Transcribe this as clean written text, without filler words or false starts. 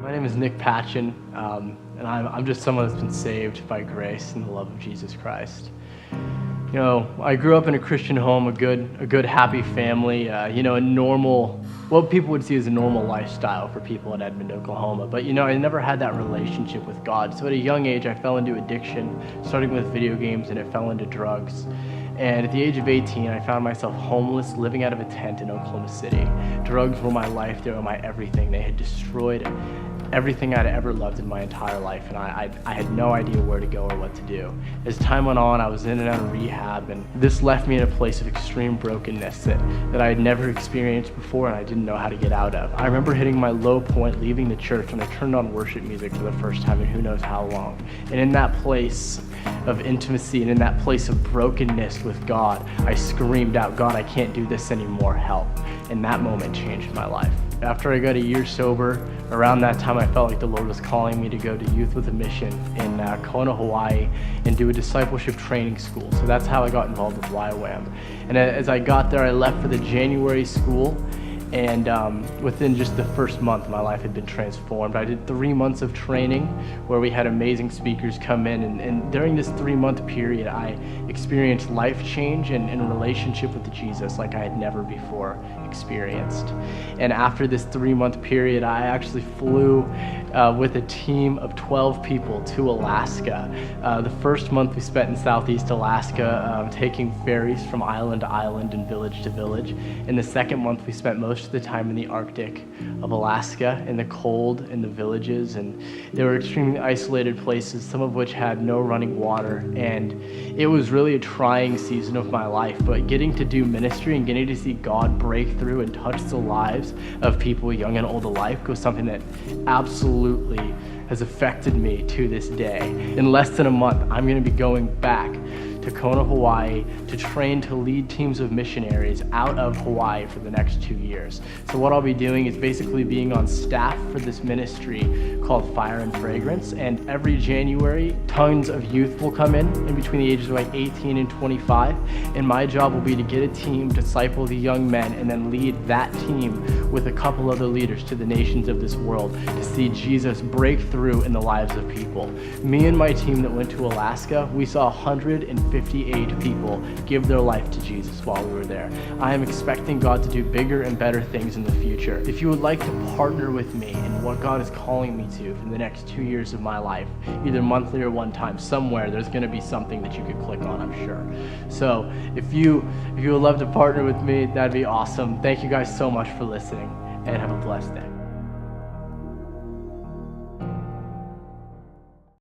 My name is Patchen, and I'm just someone that's been saved by grace and the love of Jesus Christ. You know, I grew up in a Christian home, a good, happy family. A normal, what people would see as a normal lifestyle for people in Edmond, Oklahoma. But I never had that relationship with God. So at a young age, I fell into addiction, starting with video games, and it fell into drugs. And at the age of 18, I found myself homeless, living out of a tent in Oklahoma City. Drugs were my life, they were my everything. They had destroyed everything I'd ever loved in my entire life, and I had no idea where to go or what to do. As time went on, I was in and out of rehab, and this left me in a place of extreme brokenness that I had never experienced before and I didn't know how to get out of. I remember hitting my low point leaving the church when I turned on worship music for the first time in who knows how long. And in that place of intimacy and in that place of brokenness with God, I screamed out, "God, I can't do this anymore, help." And that moment changed my life. After I got a year sober, around that time I felt like the Lord was calling me to go to Youth with a Mission in Kona, Hawaii, and do a discipleship training school. So that's how I got involved with YWAM. And as I got there, I left for the January school, and within just the first month, my life had been transformed. I did 3 months of training where we had amazing speakers come in, and during this 3-month period, I experienced life change and a relationship with Jesus like I had never before experienced. And after this 3-month period, I actually flew with a team of 12 people to Alaska. The first month we spent in Southeast Alaska, taking ferries from island to island and village to village. In the second month, we spent most of the time in the Arctic of Alaska, in the cold, in the villages, and they were extremely isolated places, some of which had no running water, and it was really a trying season of my life. But getting to do ministry and getting to see God break through and touch the lives of people young and old alike was something that absolutely has affected me to this day. In less than a month, I'm going to be going back to Kona, Hawaii to train to lead teams of missionaries out of Hawaii for the next 2 years. So what I'll be doing is basically being on staff for this ministry called Fire and Fragrance, and every January tons of youth will come in between the ages of 18 and 25, and my job will be to get a team, disciple the young men, and then lead that team with a couple other leaders to the nations of this world to see Jesus break through in the lives of people. Me and my team that went to Alaska, we saw 158 people give their life to Jesus while we were there. I am expecting God to do bigger and better things in the future. If you would like to partner with me in what God is calling me to for the next 2 years of my life, either monthly or one time, somewhere there's going to be something that you could click on, I'm sure. So if you would love to partner with me, that'd be awesome. Thank you guys so much for listening, and have a blessed day.